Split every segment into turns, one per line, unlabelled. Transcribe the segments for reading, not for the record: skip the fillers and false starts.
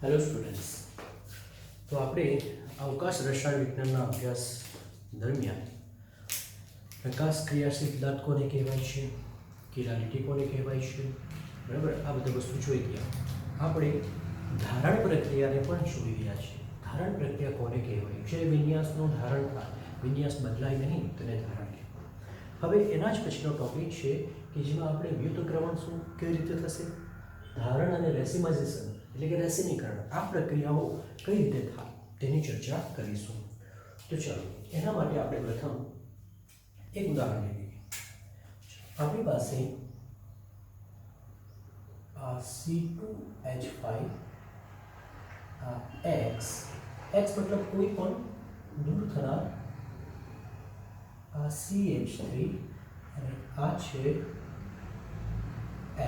Hello students. તો આપણે અવકાશ રસાયણ વિજ્ઞાનના અભ્યાસ દરમિયાન પ્રકાશ ક્રિયા સિદ્ધાંત કોને કહેવાય છે, કિરાલિટી કોને કહેવાય છે, બરાબર, આ બધી વસ્તુ જોઈ ગયા. આપણે ધારણ પ્રક્રિયાને પણ જોઈ ગયા છે. ધારણ પ્રક્રિયા કોને કહેવાય છે? વિન્યાસનું ધારણ થાય, વિન્યાસ બદલાય નહીં તેને ધારણ કહેવાય. હવે એના જ પછીનો ટોપિક છે કે જેમાં આપણે વ્યુત્ક્રમણ શું કેવી રીતે થશે, ધારણ અને રેસિમાઇઝેશન એટલે કે રેસિમીકરણ, આ પ્રક્રિયાઓ કઈ રીતે થાય તેની ચર્ચા કરીશું. તો ચાલો એના માટે આપણે પ્રથમ એક ઉદાહરણ લઈએ. આપણી પાસે C2H5 X મતલબ કોઈ પણ દૂર થનાર, આ CH3 અને આ છે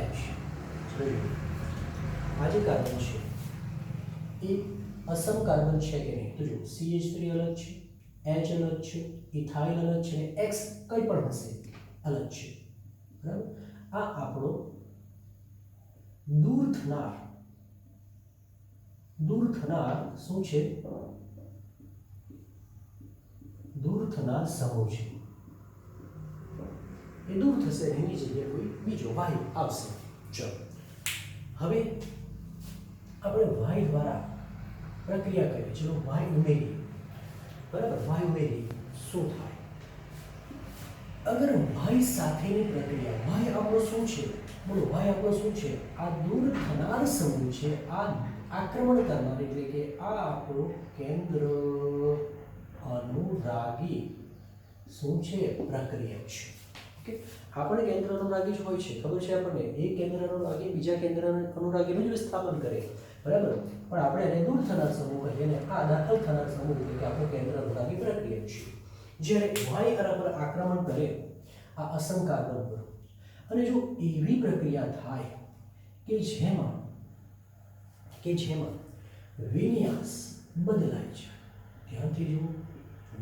H. આ જે કાર્બન છે એ અસમ કાર્બન છે કે નહીં? તો જો CH3 અલગ છે, H અલગ છે, ઇથાઇલ અલગ છે, X કંઈ પણ હશે અલગ છે, બરાબર. આ આપણો દૂર થનાર શું છે? દૂર થનાર સમૂહ છે. એ દૂર થશે, એની જગ્યાએ કોઈ બીજો વાયુ આવશે. ચલો હવે આપણે વાય દ્વારા પ્રક્રિયા કરીએ. ચલો વાય ઉમેરીએ, બરાબર. વાય ઉમેરીએ શું થાય? અગર વાય સાથેની પ્રક્રિયા, વાય આપણો શું છે? બોલો, વાય આપણો શું છે? આ દૂર થનાર સમૂહ છે, આ આક્રમણ કરનાર એટલે કે આ આપણો કેન્દ્ર અનુરાગી શું છે? પ્રક્રિયા છે. ઓકે, આપણે કેન્દ્ર અનુરાગી જ હોય છે, ખબર છે આપણને. એક કેન્દ્ર અનુરાગી બીજા કેન્દ્ર અનુરાગીનું જ વિસ્થાપન કરે, બરાબર. પણ આપણે એને દૂર થનાર સમૂહ કહીએ અને આ દાખલ થનાર સમૂહ એટલે કે આપણો કેન્દ્ર અનુરાગી પ્રક્રિયા છે. જ્યારે વાય પર આક્રમણ કરે આ અસમ કાર્બન પર, અને જો એવી પ્રક્રિયા થાય કે જેમાં વિન્યાસ બદલાય છે, ધ્યાનથી જુઓ,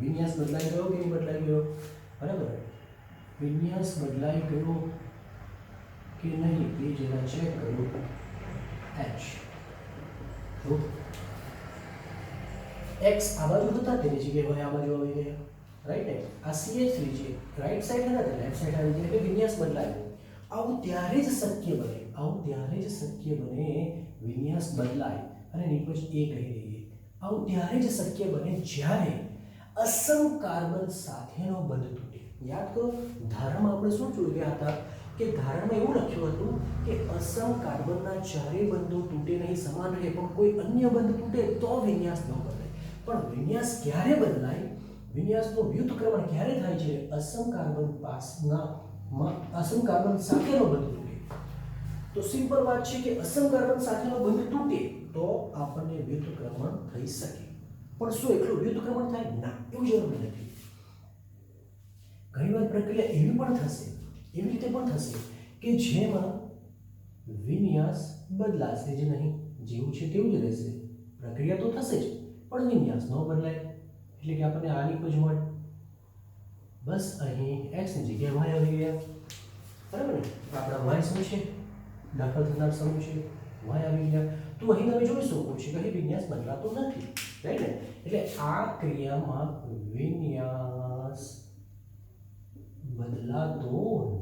વિન્યાસ બદલાઈ ગયો કે નહીં બદલાઈ ગયો? બરાબર, વિન્યાસ બદલાઈ ગયો કે નહીં તે જરા ચેક કરો. H તો X આ બાજુ હતા તેની જગ્યાએ હોય આ બાજુ આવી ગયા, રાઈટ ને. આ CH3 છે, રાઈટ સાઈડ હતા તે લેફ્ટ સાઈડ આવી ગયા, એટલે વિન્યાસ બદલાયો. આવું ત્યારે જ શક્ય બને, વિન્યાસ બદલાય અને નિપજ એ કહી દઈએ. આવું ત્યારે જ શક્ય બને જ્યારે અસમ કાર્બન સાથેનો બંધ તૂટે. યાદ કરો, ધારણમાં આપણે શું જોઈ ગયા હતા કે ધારણમાં એવું લખ્યું હતું કે અસમ કાર્બનના ચારે બંધો તૂટે નહીં, સમાન રહે, પણ કોઈ અન્ય બંધ તૂટે તો વિન્યાસ ન બદલાય. પણ વિન્યાસ ક્યારે બદલાય? વિન્યાસનું વ્યુત્ક્રમણ ક્યારે થાય છે? અસમ કાર્બન સાથેનો બંધ તૂટે. તો સિમ્પલ વાત છે કે અસમ કાર્બન સાથેનો બંધ તૂટે તો આપણને વ્યુત્ક્રમણ થઈ શકે. પણ શું એટલું વ્યુત્ક્રમણ થાય? ના, એવું જરૂરી નથી. ઘણીવાર પ્રક્રિયા એવી રીતે પણ થશે કે જેમાં વિન્યાસ બદલાશે જ નહીં, જેવું છે તેવું જ રહેશે. પ્રક્રિયા તો થશે જ પણ વિન્યાસ ન બદલાય, એટલે કે આપણને આ નિપજ મળે. બસ અહીં X ની જગ્યાએ Y આવી ગયા, બરાબર ને. આપણા Y શું છે? દાખલ થનાર સમૂહ છે, Y આવી ગયા. તો અહીં તમે જોઈ શકો છો કે અહીં વિન્યાસ બદલાતો નથી, રાઈટ ને. એટલે આ ક્રિયામાં વિન્યાસ બદલાતો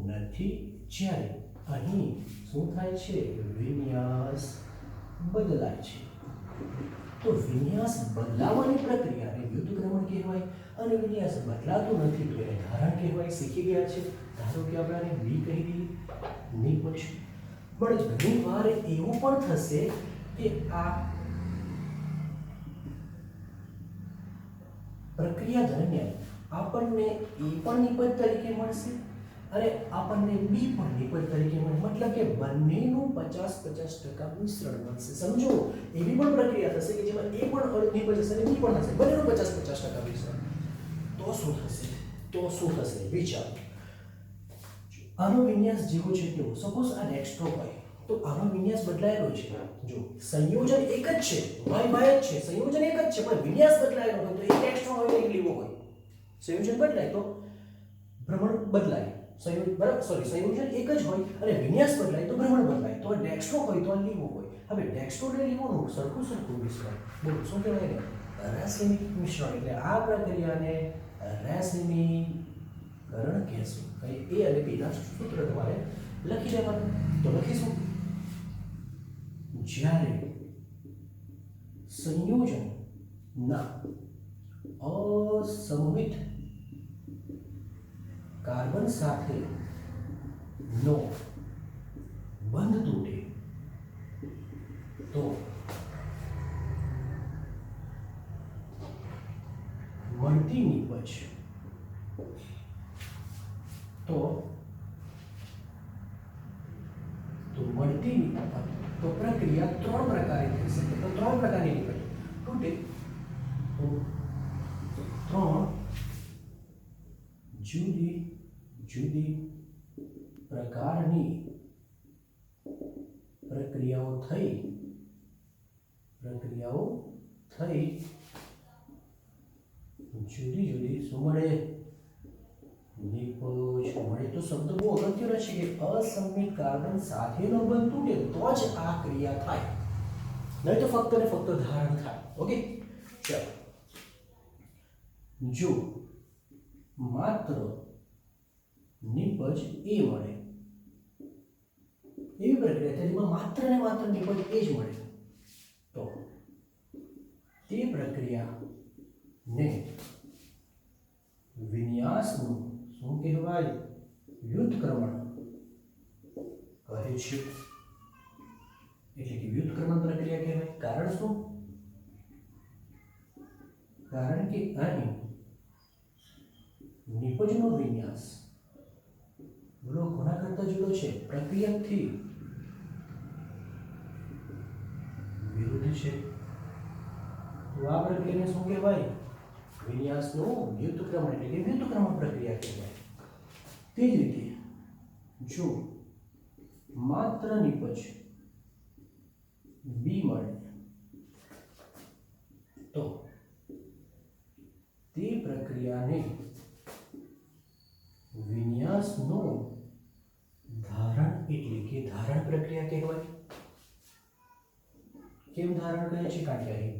નથી, જ્યારે અહીં શું થાય છે? વિન્યાસ બદલાય છે. તો વિન્યાસ બદલાવાની પ્રક્રિયાને વ્યુત્ક્રમણ કહેવાય, અને વિન્યાસ બદલાતો નથી તો એને ધારણ કહેવાય. શીખી ગયા છે. ધારો કે આપણે આને V કહી દઈએ, નિપજ. પણ ઘણી વાર એવું પણ થશે કે આ પ્રક્રિયા દરમિયાન આપણને A પણ નિપજ તરીકે મળશે અને આપણને B પણ નિપજ તરીકે મળે. મતલબ કે બંનેનું 50-50% મિશ્રણ મળશે. સમજો, એવી પણ પ્રક્રિયા થશે કે જેમાં A પણ નિપજ હશે અને B પણ હશે, બંનેનું 50-50% મિશ્રણ. તો શું થશે? વિચારો. આનો વિન્યાસ જેવો છે તેવો, સપોઝ આ ડેક્સ્ટ્રો હોય તો આનો વિન્યાસ બદલાયેલો છે. જો સંયોજન એક જ છે, Y જ છે, સંયોજન એક જ છે, પણ વિન્યાસ બદલાયેલો હોય તો એક ડેક્સ્ટ્રો હોય એક લીવો હોય. સંયોજન બદલાય તો ભ્રમણ બદલાય, સંયોજન બરાબર, સોરી, સંયોજન એક જ હોય અને વિન્યાસ બદલાય તો ભ્રમણ બદલાય. તો ડેક્સ્ટ્રો હોય તો લીવો હોય. હવે ડેક્સ્ટ્રો અને લીવોનું સરખું મિશ્રણ, બોલો શું કહેવાય ને? રેસિમિક મિશ્રણ. એટલે આ પ્રક્રિયાને રેસિમીકરણ કહેશું. એ અને બી ના સૂત્ર તમારે લખી દેવાનું. તો લખીશું, જ્યારે સંયોજનના અસમમિત કાર્બન સાથે નો બંધ તૂટે તો મળતી નીપજ તો પ્રક્રિયા ત્રણ પ્રકારે થઈ શકે. તો ત્રણ પ્રકારની નીપજ તૂટે તો ત્રણ જુદી જુદી પ્રકારની પ્રક્રિયાઓ થઈ જુદી જુદી શું મળે? નિપજ મળે. તો શબ્દ બહુ અગત્યનો છે કે અસમમિત કાર્બન સાથેનો બંધ તૂટે તો જ આ ક્રિયા થાય, નહીં તો ફક્ત ને ફક્ત ધારણ થાય. ઓકે, ચાલો. જો માત્ર નિપજ એ મળે, એવી પ્રક્રિયા જેમાં માત્ર ને માત્ર નિપજ એ જ મળે, તો તે પ્રક્રિયાને વિન્યાસનું શું કહેવાય? વ્યુત્ક્રમણ કહે છે. એટલે કે વ્યુત્ક્રમણ પ્રક્રિયા કહેવાય. કારણ શું? કારણ કે અહીં નિપજનો વિન્યાસ બોલો કોના કરતા જુદો છે? પ્રક્રિયકથી વિરુદ્ધ છે. તો આ પ્રક્રિયાને શું કહેવાય? વિન્યાસનું વ્યુત્ક્રમણ એટલે કે વ્યુત્ક્રમણ પ્રક્રિયા કહેવાય. તે જ રીતે જો માત્ર નિપજ બી મળે તો તે પ્રક્રિયાને વિન્યાસનું ધારણ એટલે કે ધારણ પ્રક્રિયા કહેવાય. કેમ ધારણ કહે છે? કારણ કે અહીં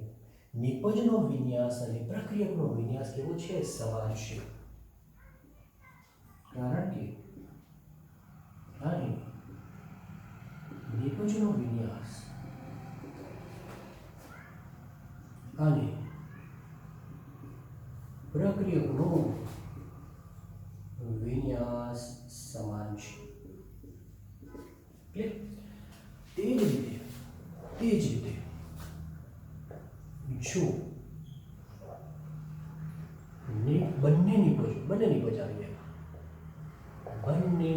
નિપજનો વિન્યાસ અને પ્રક્રિયકનો વિન્યાસ કેવો છે? સમાન છે. કારણ કે અહીં નિપજનો વિન્યાસ અને પ્રક્રિયકનો વિન્યાસ સમાન છે. તે જ રીતે જો બંને નિપજ આવી જાય, બંને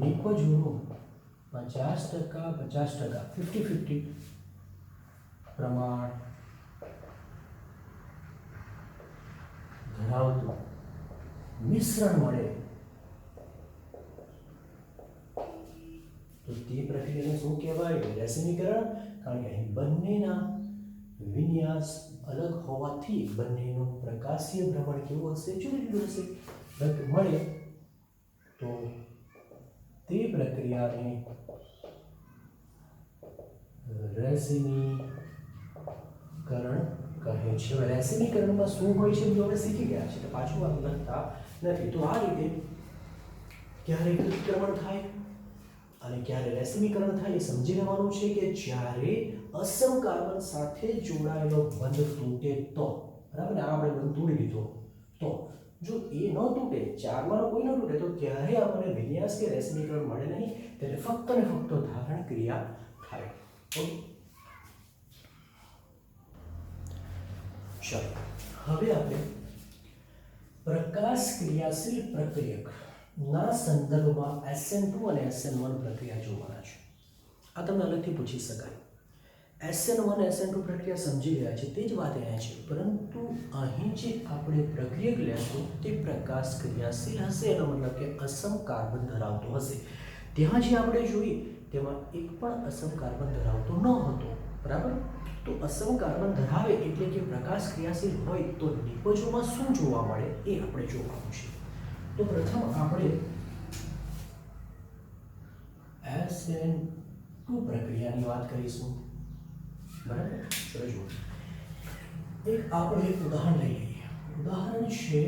નિપજોનું 50% 50-50 પ્રમાણ ધરાવતું મિશ્રણ મળે તો તે પ્રક્રિયાને શું કહેવાય? રેસિમીકરણ. કારણ કે અહીં બંનેના વિન્યાસ અલગ હોવાથી બંનેનો પ્રકાશીય ભ્રમણ કેવું હશે? જુદું જુદું હશે. મળે તો તે પ્રક્રિયાને રેસિમીકરણ કહે છે. રેસિમીકરણમાં શું હોય છે આપણે શીખી ગયા છે, તો પાછું આ લખતા નથી. તો આ રીતે ક્યારે વ્યુત્ક્રમણ થાય અને ક્યારે રેસિમીકરણ થાય એ સમજી લેવાનું છે કે જ્યારે અસમ કાર્બન સાથે જોડાયેલો બંધ તૂટે તો, બરાબર ને? આ આપણે બંધ તોડી દીધો તો જો એ ન તૂટે, ચારમાંનો કોઈ ન તૂટે, તો ત્યારે આપણને વિન્યાસ કે રેસિમીકરણ મળે નહીં. ત્યારે ફક્ત ને ફક્ત ધારણ ક્રિયા થાય. ઓકે, ચાલો હવે આપણે પ્રકાશ ક્રિયાશીલ પ્રક્રિયકના સંદર્ભમાં SN2 અને SN1 પ્રક્રિયા જોવાના છે. આ તમને અલગથી પૂછી શકાય. SN1 SN2 પ્રક્રિયા સમજી ગયા છે, તે જ વાત અહીંયા છે. પરંતુ અહીં જે આપણે પ્રક્રિયક લેશું તે પ્રકાશ ક્રિયાશીલ હશે. એનો મતલબ કે અસમ કાર્બન ધરાવતો હશે. ત્યાં જે આપણે જોઈ તેમાં એક પણ અસમ કાર્બન ધરાવતો ન હતો, બરાબર? તો અસમ કાર્બન ધરાવે એટલે કે પ્રકાશ ક્રિયાશીલ હોય તો નિપજોમાં શું જોવા મળે એ આપણે જોવાનું છે. તો પ્રથમ આપણે SN2 પ્રક્રિયાની વાત કરીશું, બરાબર? ચલો જુઓ, એક આપણે ઉદાહરણ લઈ લઈએ. ઉદાહરણ છે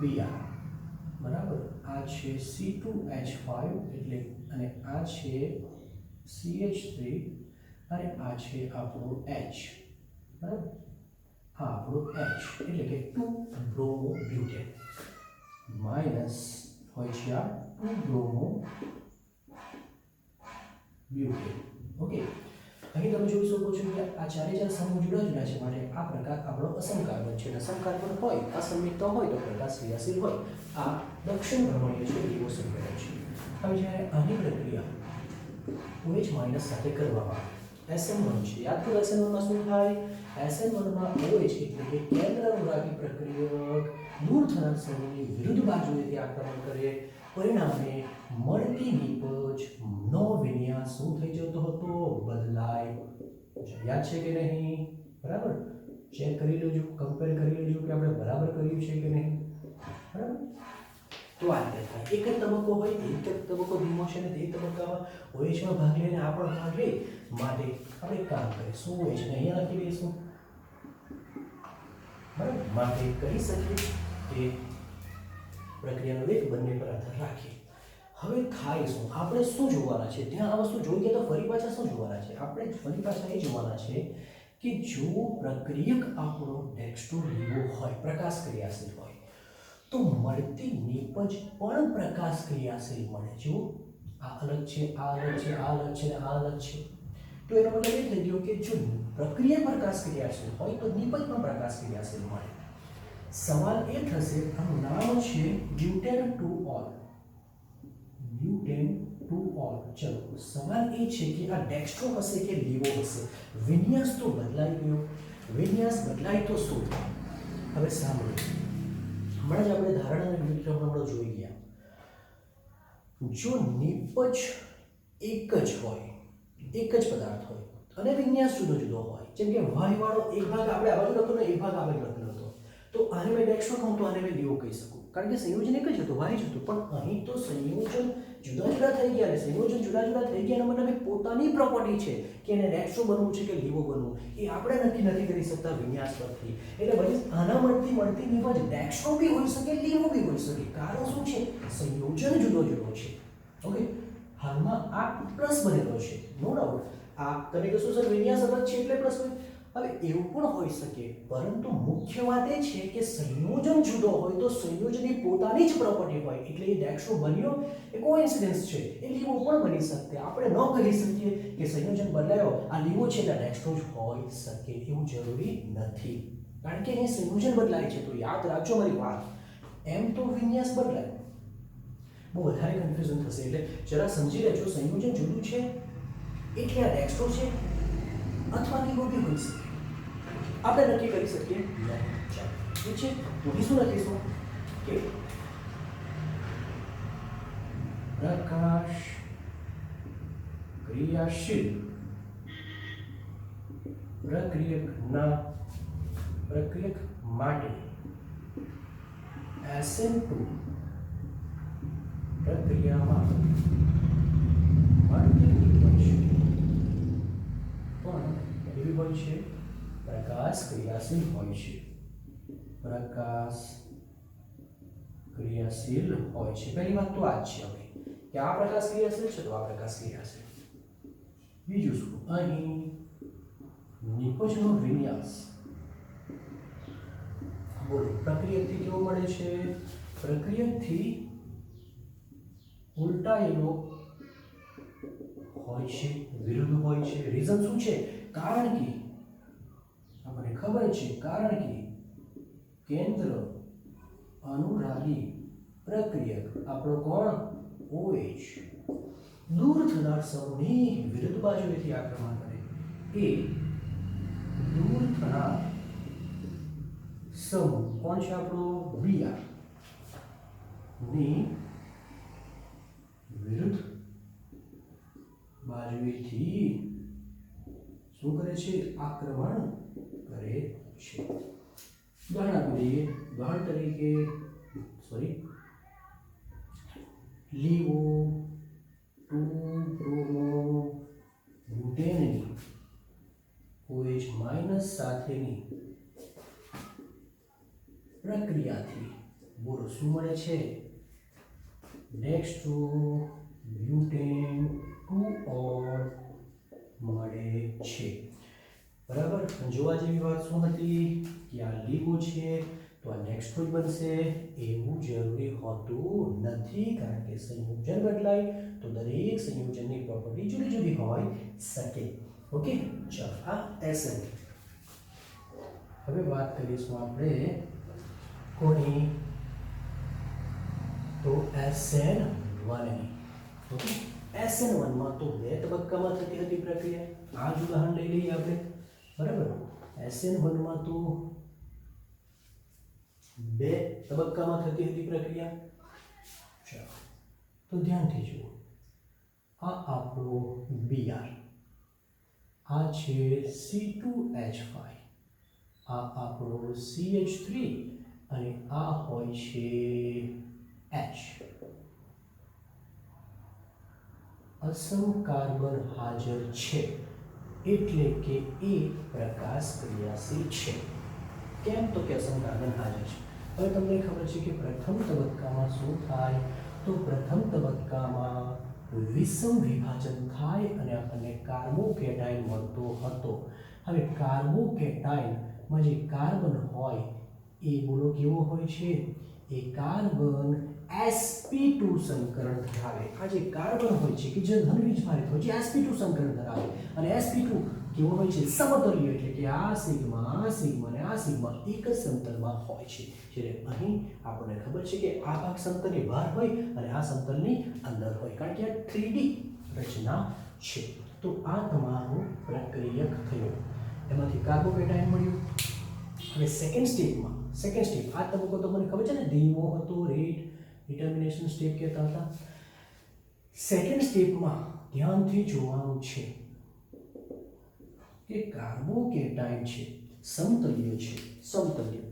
Br, બરાબર? આ છે C2H5 એટલે, અને આ છે CH3 અને આ છે આપણું H, બરાબર? આ આપણું H એટલે કે 2 બ્રોમો બ્યુટેન માઇનસ હોય છે આ 2 બ્રોમો બ્યુટેન. ઓકે, અહીં તમે જોઈ શકો છો કે આ ચારે ચાર સમૂહ જુદા જુદા છે, માટે આ પ્રકાર આપણો અસમકાર્બન છે. અસમકાર્બન હોય, અસંમિતતા હોય તો પ્રકાશ ક્રિયાશીલ હોય. આ દક્ષિણ ભ્રમણીય છે, લીવો સંકલન છે. હવે જ્યારે આની પ્રક્રિયા OH માઇનસ સાથે કરવામાં આવે, SN1 છે, યાદ કરો SN1 માં શું થાય? SN1 માં OH એટલે કે કેન્દ્ર અનુરાગી પ્રક્રિયક દૂર થનાર સમૂહની વિરુદ્ધ બાજુએથી આક્રમણ કરે, પરિણામે મળતી નીપજ નો વિન્યાસ શું થઈ જતો હતો? બદલાય. યાદ છે કે નહીં? બરાબર, ચેક કરી લેજો, કમ્પેર કરી લેજો કે આપણે બરાબર કર્યું છે કે નહીં. બરાબર, તો આ રીતે થાય. એક જ તબક્કો હોય, એક જ તબક્કો ધીમો છે, ને તે તબક્કામાં OH માં ભાગ લઈને આ પણ ભાગ લે, માટે આપણે એક કામ કરીશું, OH ને અહીંયા લખી દઈશું. બરાબર, માટે કહી શકીએ કે પ્રક્રિયાનો વેગ બંને પર આધાર રાખીએ. હવે થાય શું? આપણે શું જોવાના છે? ત્યાં આ વસ્તુ જોઈએ તો ફરી પાછા શું જોવાના છે? આપણે ફરી પાછા એ જોવાના છે કે જો પ્રક્રિયક આપણો ડેક્સ્ટ્રો લીવો હોય, પ્રકાશ ક્રિયાશીલ હોય, તો મળતી નીપજ પણ પ્રકાશ ક્રિયાશીલ મળે. જો આ અલગ છે, આ અલગ છે, આ અલગ છે, આ અલગ છે, તો એનો મતલબ એ થઈ ગયો કે જો પ્રક્રિયા પ્રકાશ ક્રિયાશીલ હોય તો નીપજ પણ પ્રકાશ ક્રિયાશીલ મળે. સવાલ એ થશે, આનું નામ છે butane to all. Butane to all. ચલો, સવાલ એ છે કે આ ડેક્સ્ટ્રો હશે કે લીવો હશે? વિન્યાસ તો બદલાઈ ગયો. વિન્યાસ બદલાય તો શું? હવે સાંભળો, હમણાં જ આપણે ધારણા અને વિક્રમણ જોઈ ગયા. જો નીપજ એક જ હોય, એક જ પદાર્થ હોય અને વિન્યાસ જુદો જુદો હોય, જેમ કે વાય વાળો એક ભાગ આપણે આ બાજુ લખતો ને એક ભાગ આ બાજુ લખેલો હતો, તો આને મેં ડેક્સ્ટ્રો કહું તો આને મેં લીવો કહી શકું, કારણ કે સંયોજન એક જ હતું, વાય જ હતું. પણ અહીં તો સંયોજન જુદા જુદા થઈ ગયા, અને સંયોજન જુદા જુદા થઈ ગયા એનો મતલબ એ પોતાની પ્રોપર્ટી છે કે એને ડેક્સ્ટ્રો બનવું છે કે લીવો બનવું, એ આપણે નક્કી નથી કરી શકતા વિન્યાસ પરથી. એટલે પછી આના મળતી નીપજ ડેક્સ્ટ્રો બી હોઈ શકે, લીવો બી હોઈ શકે. કારણ શું છે? સંયોજન જુદો જુદો છે. ઓકે, હાલમાં આ પ્લસ બનેલો છે, નો ડાઉટ. આ તમે કહેશો સર વિન્યાસ અલગ છે એટલે પ્લસ હોય. હવે એવું પણ હોઈ શકે, પરંતુ મુખ્ય વાત એ છે કે સંયોજન જુદો હોય તો સંયોજનની પોતાની જ પ્રોપર્ટી હોય, એટલે એ ડેક્સ્ટ્રો બન્યો એ કોઇન્સિડન્સ છે, એ લીવો પણ બની શકે. આપણે ન કહી શકીએ કે સંયોજન બદલાયો, આ લીવો છે એટલે ડેક્સ્ટ્રો જ હોઈ શકે, એવું જરૂરી નથી, કારણ કે અહીં સંયોજન બદલાય છે. તો યાદ રાખજો મારી વાત, એમ તો વિન્યાસ બદલાય. બહુ વધારે કન્ફ્યુઝન થશે, એટલે જરા સમજી લેજો. સંયોજન જુદું છે એટલે આ ડેક્સ્ટ્રો છે, અથવા લીવો બી હોઈ શકે, આપણે નક્કી કરી શકીએ નહીં. ચાલો, ઠીક છે. તો શું લખીશું કે પ્રકાશ ક્રિયાશીલ પ્રક્રિયક માટે SN2 પ્રક્રિયામાં મળતી નીપજ પણ એવી હોય છે, પ્રકાશ ક્રિયાશીલ હોય છે. પ્રકાશ ક્રિયાશીલ હોય છે. પહેલી વાત તો આ જ છે હવે કે આ પ્રકાશ ક્રિયાશીલ છે, તો આ પ્રકાશ ક્રિયાશીલ. બીજું શું? અહીં નીપજનો વિન્યાસ બોલો પ્રક્રિયકથી કેવો મળે છે? પ્રક્રિયકથી ઉલટાયેલો હોય છે, વિરુદ્ધ હોય છે. રીઝન શું છે? કારણ કે આપણને ખબર છે, કારણ કે કેન્દ્ર અનુરાગી પ્રક્રિયક આપણો કોણ? OH દૂર થનાર સમૂહની વિરુદ્ધ બાજુએથી આક્રમણ કરે. એ દૂર થનાર સમૂહ કોણ છે આપણો? Br ની વિરુદ્ધ બાજુએથી શું કરે છે? આક્રમણ કરે છે. ઉદાહરણ આપી દઈએ. ઉદાહરણ તરીકે લીવો 2 બ્રોમો બ્યુટેનની OH માઇનસ સાથેની પ્રક્રિયાથી બોલો શું મળે છે? નેક્સ્ટ બ્યુટેન 2 ઓર મળે છે. બરાબર. જોવા જેવી વાત શું હતી કે આ લીવો છે તો આ નેક્સ્ટ જ બનશે એવું જરૂરી હોતું નથી, કારણ કે સંયોજન બદલાય તો દરેક સંયોજનની પ્રોપર્ટી જુદી જુદી હોઈ શકે. ઓકે, ચાલો આ SN. હવે વાત કરીશું આપણે કોની? તો SN1 ની. ઓકે, SN1 માં તો બે તબક્કામાં થતી હતી પ્રક્રિયા. આ જ ઉદાહરણ લઈ લઈએ આપણે. બરાબર. SN1 માં તો બે તબક્કામાં થતી હતી પ્રક્રિયા. ચાલો તો ધ્યાનથી જુઓ. આ આપણો Br, આ છે C2H5, આ આપણો CH3 અને આ હોય છે H. અસમ કાર્બન હાજર છે એટલે કે એ પ્રકાશ ક્રિયાશીલ છે. કેમ? તો કે અસમ કાર્બન હાજર છે. હવે તમને ખબર છે કે પ્રથમ તબક્કામાં શું થાય? તો પ્રથમ તબક્કામાં વિષમ વિભાજન થાય અને આપણને કાર્બોકેટાઇન મળતો હતો. હવે કાર્બોકેટાઇનમાં જે કાર્બન હોય એ બોલો કેવો હોય છે? એ કાર્બન sp2 સંકરણ ધરાવે. આ જે કાર્બન હોય છે કે જે ધનવીજભારિત હોય છે sp2 સંકરણ ધરાવે અને sp2 કેવો હોય છે? સમતલીય, એટલે કે આ સિગ્મા અને આ સિગ્મા એક જ સમતલમાં હોય છે. જ્યારે અહીં આપણને ખબર છે કે આ ભાગ સમતલની બહાર હોય અને આ સમતલની અંદર હોય, કારણ કે આ 3D રચના છે. તો આ તમારું પ્રક્રિયક થયો, એમાંથી કાર્બોકેટાઇન મળ્યું. હવે સેકન્ડ સ્ટેપ, આ તબક્કો તો મને ખબર છે ને, ધીમો હતો, રેટ ડિટર્મિનેશન સ્ટેપ કહેતા હતા. સેકન્ડ સ્ટેપમાં ધ્યાનથી જોવાનું છે કે કાર્બોકેટાઇન છે સમતલીય છે, સમતલીય.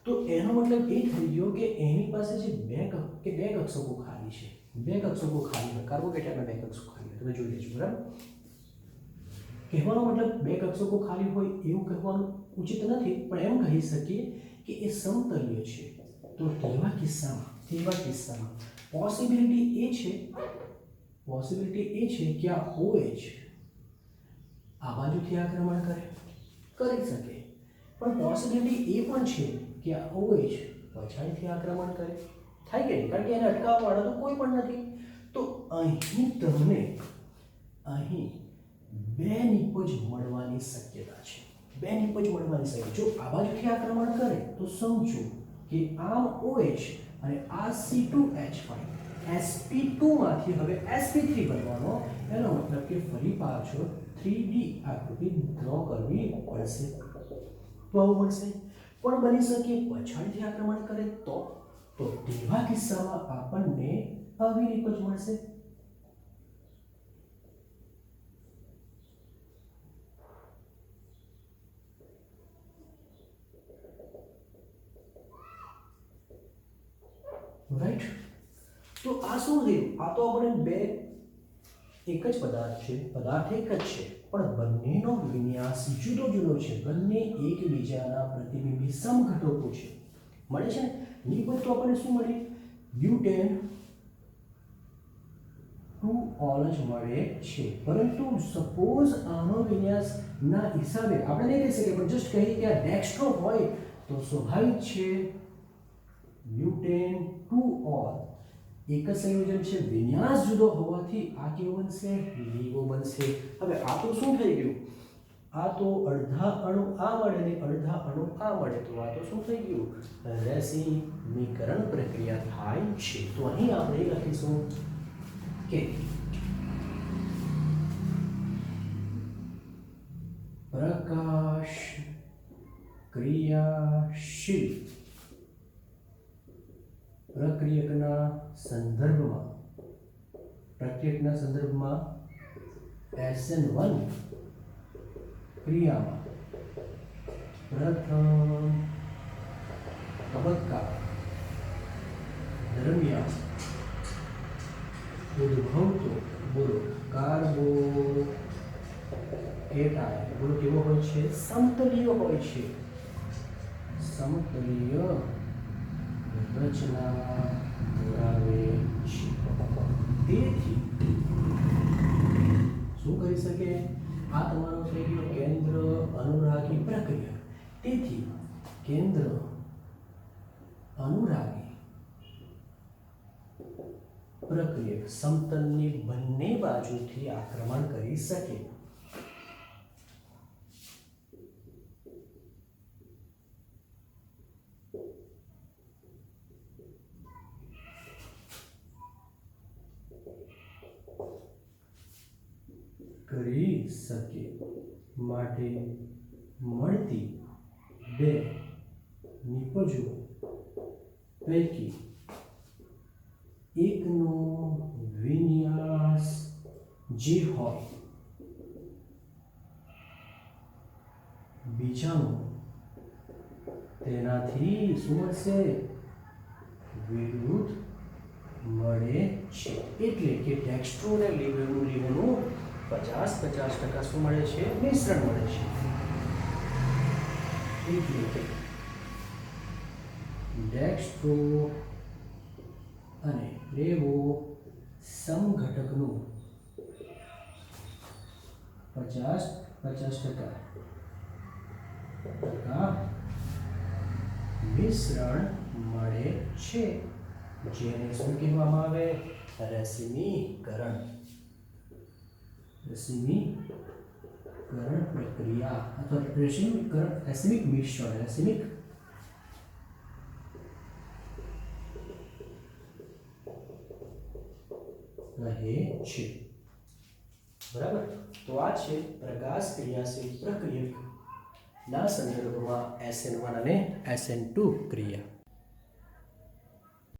તો એનો મતલબ એ થઈ ગયો કે એની પાસે જે બે કક્ષકો ખાલી છે, બે કક્ષકો ખાલી હોય, કાર્બોકેટાઇનમાં બે કક્ષકો ખાલી હોય. તમે જોઈ લેજો. બરાબર. કહેવાનો મતલબ બે કક્ષકો ખાલી હોય એવું કહેવાનું ઉચિત નથી, પણ એમ કહી શકીએ કે એ સમતલીય છે. તો તેવા કિસ્સામાં પોસિબિલિટી એ છે કે આ OH આ બાજુથી આક્રમણ કરી શકે, પણ પોસિબિલિટી એ પણ છે કે આ OH પછાડીથી આક્રમણ કરે. થાય કે નહીં? કારણ કે એને અટકાવવા વાળો તો કોઈ પણ નથી. તો અહીં તમને બે નિપજ મળવાની શક્યતા છે. જો આ બાજુથી આક્રમણ કરે તો સમજો કે આમ OH અને આ C2H5 sp2 માંથી હવે sp3 બનવાનો. એનો મતલબ કે ફરી પાછો 3D આકૃતિ ડ્રો કરવી પડશે. તો આવું મળશે. પણ બની શકે પછાડીથી આક્રમણ કરે તો તેવા કિસ્સામાં આપણને આવી નિપજ મળશે. રાઈટ. તો આ શું થયું? આ તો આપણે બે એક જ પદાર્થ છે, પણ બંનેનો વિન્યાસ જુદો છે. બંને એકબીજાના પ્રતિબિંબી સમઘટકો છે. મળે છે ને? નિપજ તો આપણને શું મળી? બ્યુટેન 2 ઓલ જ મળે છે. પરંતુ સપોઝ આનો વિન્યાસ ના હિસાબે આપણે નહીં કહી શકીએ, પણ જસ્ટ કહીએ કે આ ડેક્સ્ટ્રો હોય તો સ્વાભાવિક છે બ્યુટેન 2 ઓલ એક જ સંયોજન છે, વિન્યાસ જુદો હોવાથી આ કેવો બનશે? લીવો બનશે. હવે આ તો શું થઈ ગયું? આ તો અડધા અણુ આ મળે ને અડધા અણુ આ મળે, તો આ તો શું થઈ ગયું? રેસીમીકરણ પ્રક્રિયા થાય છે. તો અહીં આપણે લખીશું કે પ્રકાશ ક્રિયાશીલ પ્રક્રિયકના સંદર્ભમાં SN1 ક્રિયામાં પ્રથમ તબક્કા દરમિયાન ઉદ્ભવતો બોલો કાર્બોકેટાયન બોલો કેવો હોય છે? સમતલીય હોય છે. સમતલીય રચના ધરાવે છે. તેથી શું કરી શકે? આ તમારો થઈ ગયો કેન્દ્ર અનુરાગી પ્રક્રિયા. તેથી કેન્દ્ર અનુરાગી પ્રક્રિયક સમતલની બંને બાજુથી આક્રમણ કરી શકે. માટે મળતી બે નિપજો પૈકી એકનો વિન્યાસ જે હોય બીજાનો તેનાથી શું મળશે? વિરુદ્ધ મળે છે. એટલે કે ડેક્સ્ટ્રો અને લીવોનું 50% શું મળે છે? મિશ્રણ મળે છે. એટલે કે ડેક્સ્ટ્રો અને લેવો સમઘટકનું 50% મિશ્રણ મળે છે, જેને શું કહેવામાં આવે? રેસિમીકરણ. રેસિમીકરણ પ્રક્રિયા અથવા રેસિમિક મિશ્રણ રેસિમિક રહે છે. બરાબર. તો આ છે પ્રકાશ ક્રિયાશીલ પ્રક્રિયક ના સંદર્ભમાં SN1 અને SN2 ક્રિયા.